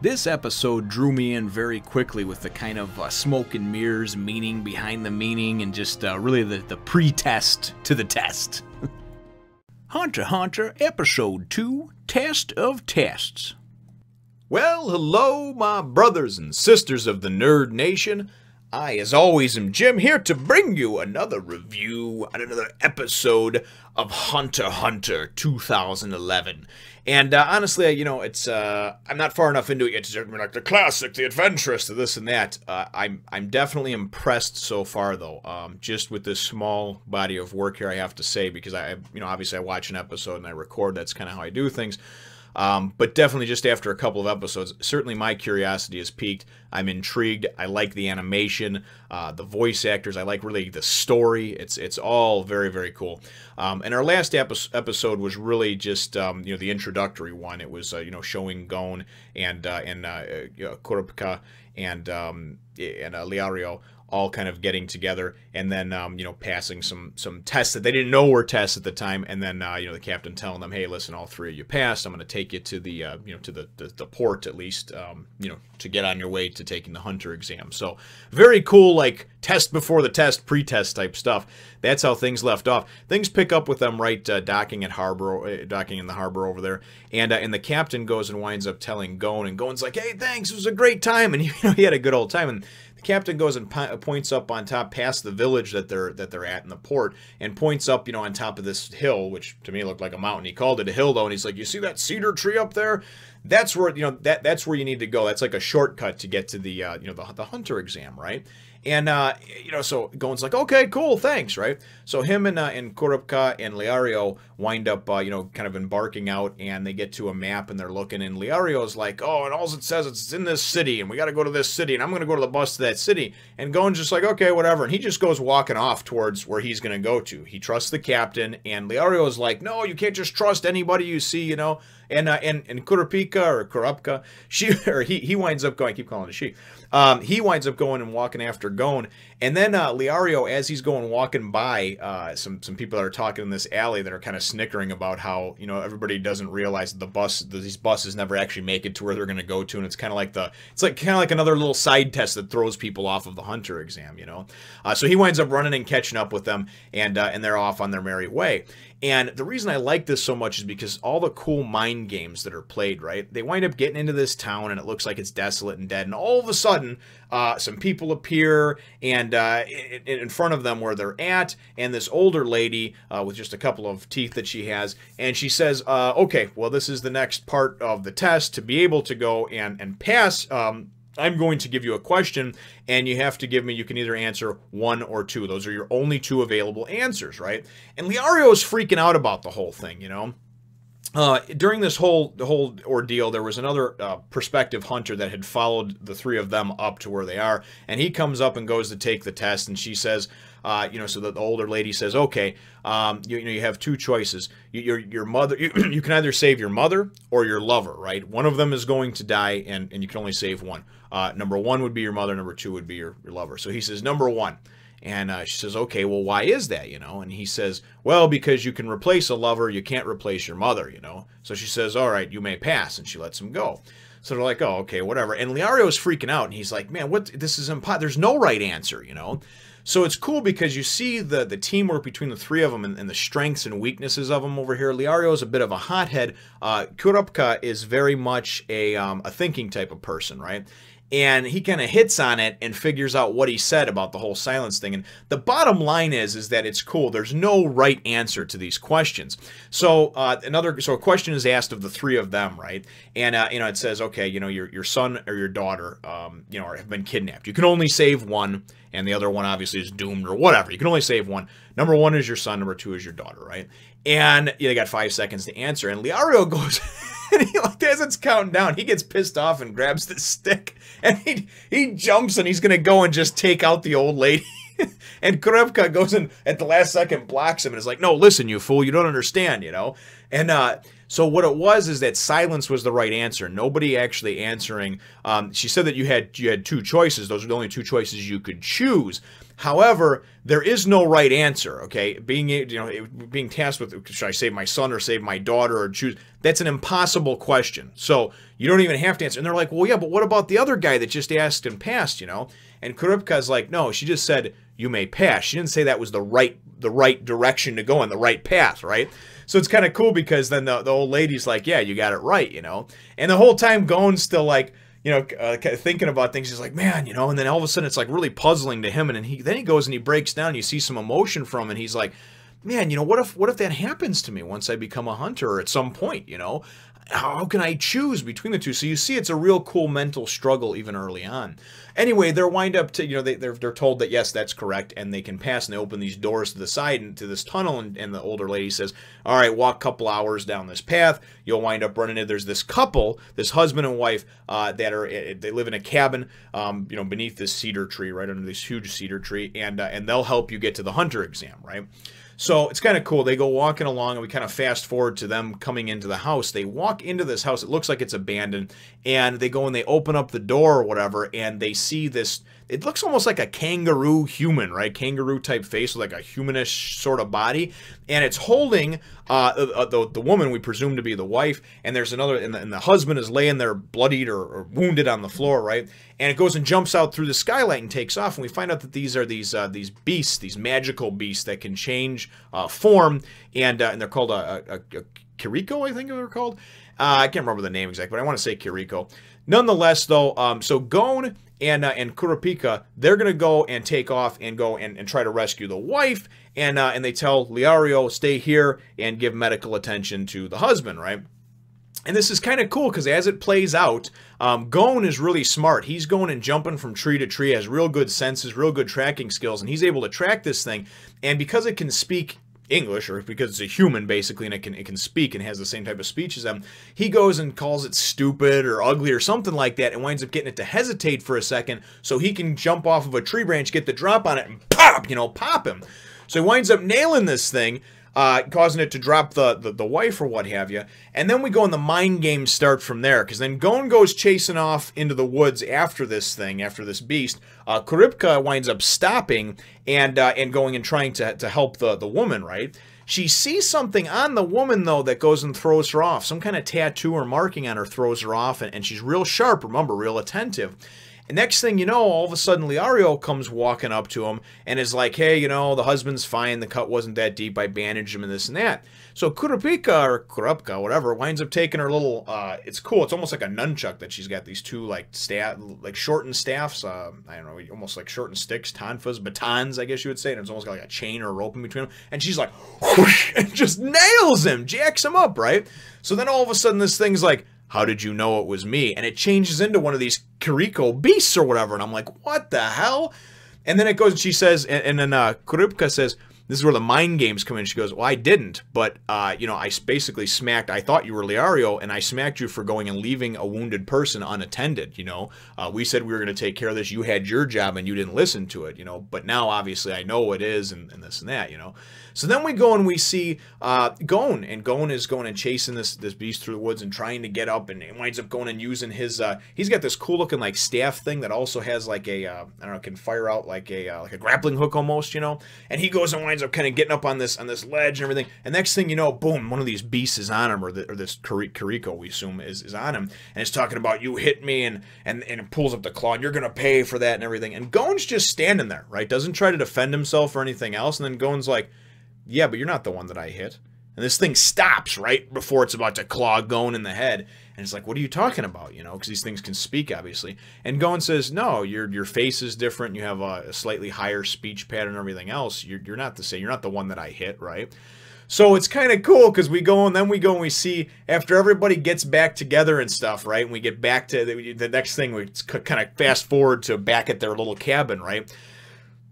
This episode drew me in very quickly with the kind of smoke and mirrors meaning behind the meaning and just really the pre-test to the test. Hunter x Hunter Episode 2, Test of Tests. Well, hello, my brothers and sisters of the Nerd Nation. I, as always, am Jim, here to bring you another review and another episode of Hunter x Hunter 2011. And honestly, you know, it's I'm not far enough into it yet to say, like, the classic, the adventurous, the this and that. I'm definitely impressed so far, though, just with this small body of work here, I have to say, because obviously I watch an episode and I record. That's kind of how I do things. But definitely just after a couple of episodes, certainly my curiosity is piqued. I'm intrigued. I like the animation, the voice actors. I like really the story. It's all very, very cool. And our last episode was really just the introductory one. It was showing Gon and Kurapika and Liario all kind of getting together, and then passing some tests that they didn't know were tests at the time, and then the captain telling them, hey, listen, all three of you passed. I'm going to take you to the to the port, at least to get on your way to taking the Hunter exam. So very cool, like test before the test, pre-test type stuff. That's how things left off. Things pick up with them right docking in the harbor over there, and the captain goes and winds up telling Gon, and Gon's like, hey, thanks, it was a great time, and he had a good old time. And captain goes and points up on top past the village that they're at in the port, and points up on top of this hill, which to me looked like a mountain. He called it a hill though, and he's like, you see that cedar tree up there? That's where that's where you need to go. That's like a shortcut to get to the the Hunter exam, right? And so Gon's like, okay, cool, thanks, right? So him and Kurapika and Liario wind up kind of embarking out, and they get to a map and they're looking, and Liario's like, oh, and all it says it's in this city, and we got to go to this city, and I'm going to go to the bus to that city. And Gon's just like, okay, whatever, and he just goes walking off towards where he's going to go to. He trusts the captain, and Liario's like, no, you can't just trust anybody you see, And Kurapika or Kurapika, he winds up going. I keep calling it she. He winds up going and walking after Gon, and then Liario, as he's going walking by some people that are talking in this alley that are kind of snickering about how everybody doesn't realize that these buses never actually make it to where they're going to go to, and it's kind of like another little side test that throws people off of the Hunter exam, So he winds up running and catching up with them, and they're off on their merry way. And the reason I like this so much is because all the cool mind games that are played, right? They wind up getting into this town, and it looks like it's desolate and dead. And all of a sudden, some people appear, and in front of them where they're at, and this older lady with just a couple of teeth that she has, and she says, okay, well, this is the next part of the test. To be able to go and pass, I'm going to give you a question, and you have to give me, you can either answer one or two. Those are your only two available answers, right? And Liario is freaking out about the whole thing, During the whole ordeal, there was another prospective hunter that had followed the three of them up to where they are, and he comes up and goes to take the test, and she says, so the older lady says, okay, you have two choices. Your mother, you can either save your mother or your lover, right? One of them is going to die, and you can only save one. Number one would be your mother, number two would be your lover. So he says, number one. And she says, okay, well, why is that, And he says, well, because you can replace a lover, you can't replace your mother, So she says, all right, you may pass, and she lets him go. So they're like, oh, okay, whatever. And Liario's freaking out, and he's like, man, this is impossible. There's no right answer, So it's cool because you see the teamwork between the three of them and the strengths and weaknesses of them over here. Liario's a bit of a hothead. Kurapika is very much a thinking type of person, right? And he kind of hits on it and figures out what he said about the whole silence thing. And the bottom line is that it's cool. There's no right answer to these questions. So a question is asked of the three of them, right? And it says, okay, your son or your daughter, have been kidnapped. You can only save one, and the other one obviously is doomed or whatever. You can only save one. Number one is your son. Number two is your daughter, right? And they got 5 seconds to answer. And Liario goes. And as it's counting down, he gets pissed off and grabs the stick, and he jumps, and he's gonna go and just take out the old lady. And Kurapika goes in at the last second, blocks him, and is like, no, listen, you fool, you don't understand, And so what it was is that silence was the right answer. Nobody actually answering. She said that you had two choices. Those were the only two choices you could choose. However, there is no right answer, okay? Being tasked with, should I save my son or save my daughter or choose, that's an impossible question. So you don't even have to answer. And they're like, well, yeah, but what about the other guy that just asked and passed, you know? And Karupka's like, no, she just said, you may pass. She didn't say that was the right direction to go in, the right path, right? So it's kind of cool because then the old lady's like, yeah, you got it right, you know? And the whole time Gon's still like, you know, thinking about things. He's like, man, you know, and then all of a sudden it's like really puzzling to him. And then he goes and he breaks down and you see some emotion from him. And he's like, man, you know, what if that happens to me once I become a hunter or at some point, you know? How can I choose between the two? So you see it's a real cool mental struggle even early on. Anyway, they're wind up to, you know, they're told that, yes, that's correct, and they can pass, and they open these doors to the side into this tunnel, and the older lady says, all right, walk a couple hours down this path, you'll wind up running into, there's this couple, this husband and wife, they live in a cabin, you know, beneath this cedar tree, right under this huge cedar tree, and they'll help you get to the hunter exam, right? So it's kind of cool. They go walking along, and we kind of fast forward to them coming into the house. They walk into this house. It looks like it's abandoned. And they go and they open up the door or whatever, and they see this. It looks almost like a kangaroo human, right? Kangaroo type face with like a humanish sort of body. And it's holding the woman we presume to be the wife. And there's another, and the husband is laying there bloodied or wounded on the floor, right? And it goes and jumps out through the skylight and takes off. And we find out that these are these beasts, these magical beasts that can change form. And they're called a Kiriko, I think they're called. I can't remember the name exactly, but I want to say Kiriko. Nonetheless, though, so Gon and Kurapika, they're going to go and take off and go and try to rescue the wife. And they tell Liario, stay here and give medical attention to the husband, right? And this is kind of cool because as it plays out, Gon is really smart. He's going and jumping from tree to tree, has real good senses, real good tracking skills, and he's able to track this thing. And because it can speak English, or because it's a human basically, and it can speak and has the same type of speech as them, he goes and calls it stupid or ugly or something like that, and winds up getting it to hesitate for a second so he can jump off of a tree branch, get the drop on it, and pop, you know, pop him. So he winds up nailing this thing, causing it to drop the wife or what have you. And then we go and the mind games start from there, because then Gon goes chasing off into the woods after this thing, after this beast. Karipka winds up stopping and going and trying to help the woman, right? She sees something on the woman, though, that goes and throws her off. Some kind of tattoo or marking on her throws her off, and she's real sharp, remember, real attentive. And next thing you know, all of a sudden, Liario comes walking up to him and is like, hey, you know, the husband's fine. The cut wasn't that deep. I bandaged him and this and that. So Kurapika, or Kurapka, whatever, winds up taking her little, it's cool. It's almost like a nunchuck that she's got these two, like, shortened staffs. I don't know, almost like shortened sticks, tonfas, batons, I guess you would say. And it's almost got like a chain or a rope in between them. And she's like, whoosh, and just nails him, jacks him up, right? So then all of a sudden, this thing's like, how did you know it was me? And it changes into one of these Kiriko beasts or whatever. And I'm like, what the hell? And then it goes, and she says, and then Kuripka says, this is where the mind games come in. She goes, well, I didn't, but, you know, I basically smacked, I thought you were Liario, and I smacked you for going and leaving a wounded person unattended, you know. We said we were going to take care of this. You had your job, and you didn't listen to it, you know. But now, obviously, I know it is, and this and that, you know. So then we go and we see Gon, and Gon is going and chasing this beast through the woods and trying to get up, and he winds up going and using his, he's got this cool looking like staff thing that also has like a, I don't know, can fire out like a grappling hook almost, you know. And he goes and winds up kind of getting up on this ledge and everything. And next thing you know, boom, one of these beasts is on him, or this Kiriko, we assume, is on him, and it's talking about, you hit me, and it pulls up the claw, and you're gonna pay for that and everything. And Gon's just standing there, right? Doesn't try to defend himself or anything else. And then Gon's like, yeah, but you're not the one that I hit. And this thing stops right before it's about to claw Gon in the head. And it's like, what are you talking about? You know, because these things can speak, obviously. And Gon says, no, your face is different. You have a slightly higher speech pattern and everything else. You're not the same. You're not the one that I hit, right? So it's kind of cool because we go and we see, after everybody gets back together and stuff, right? And we get back to the next thing, we kind of fast forward to back at their little cabin, right?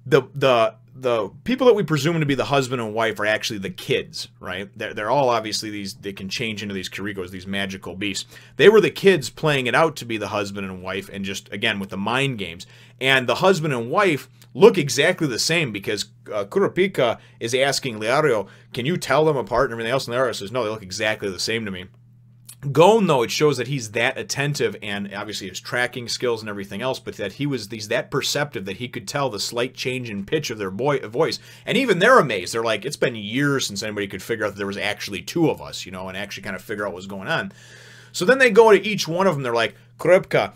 The people that we presume to be the husband and wife are actually the kids, right? They're all obviously they can change into these Kirikos, these magical beasts. They were the kids playing it out to be the husband and wife, and just, again, with the mind games. And the husband and wife look exactly the same, because Kurapika is asking Liario, can you tell them apart and everything else? And Liario says, no, they look exactly the same to me. Gon, though, it shows that he's that attentive, and obviously his tracking skills and everything else, but that he's that perceptive that he could tell the slight change in pitch of their voice. And even they're amazed. They're like, it's been years since anybody could figure out that there was actually two of us, and actually kind of figure out what's going on. So then they go to each one of them. They're like, Kurapika,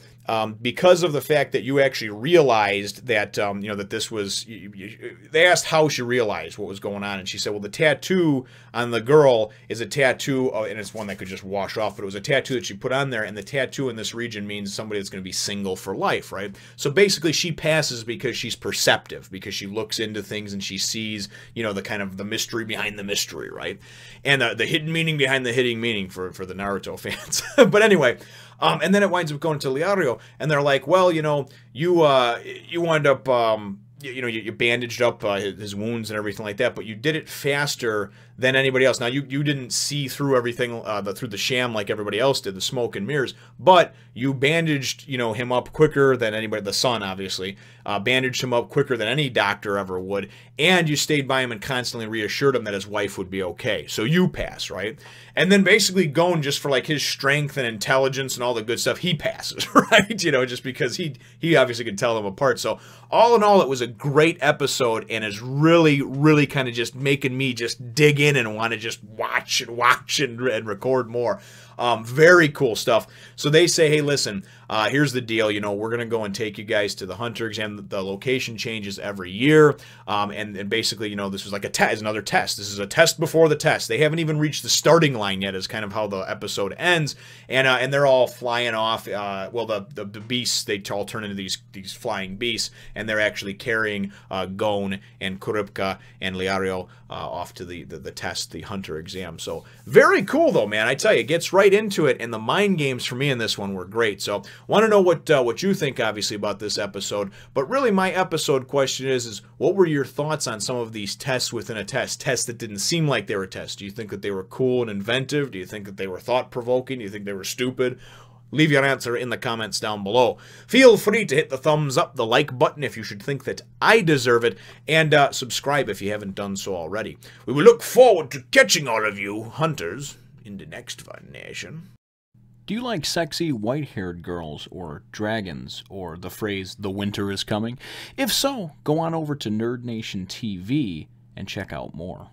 because of the fact that you actually realized that, that this was, they asked how she realized what was going on, and she said, well, the tattoo on the girl is a tattoo, and it's one that could just wash off, but it was a tattoo that she put on there, and the tattoo in this region means somebody that's going to be single for life, right? So basically, she passes because she's perceptive, because she looks into things and she sees, the kind of the mystery behind the mystery, right? And the hidden meaning behind the hidden meaning for the Naruto fans. But anyway, and then it winds up going to Leario, and they're like, well, you wind up, you bandaged up his wounds and everything like that, but you did it faster than anybody else. Now, you didn't see through everything, through the sham like everybody else did, the smoke and mirrors, but you bandaged, him up quicker than anybody, the son, obviously, bandaged him up quicker than any doctor ever would, and you stayed by him and constantly reassured him that his wife would be okay. So you pass, right? And then basically Gon, just for like his strength and intelligence and all the good stuff, he passes, right? Just because he obviously could tell them apart. So all in all, it was a great episode, and is really, really kind of just making me just dig in and want to just watch and record more. Very cool stuff. So they say, hey, listen, here's the deal. We're going to go and take you guys to the Hunter exam. The location changes every year. And basically, this is like a test, another test. This is a test before the test. They haven't even reached the starting line yet, is kind of how the episode ends. And they're all flying off. The beasts, they all turn into these flying beasts, and they're actually carrying Gon and Kurapika and Leario off to the test, the Hunter exam. So very cool, though, man. I tell you, it gets right into it, and the mind games for me in this one were great. So want to know what you think, obviously, about this episode. But really, my episode question is what were your thoughts on some of these tests within a test? Tests that didn't seem like they were tests. Do you think that they were cool and inventive? Do you think that they were thought-provoking? Do you think they were stupid? Leave your answer in the comments down below. Feel free to hit the thumbs up, the like button if you should think that I deserve it, and subscribe if you haven't done so already. We will look forward to catching all of you hunters in the next Fun Nation. Do you like sexy white-haired girls, or dragons, or the phrase, the winter is coming? If so, go on over to Nerd Nation TV and check out more.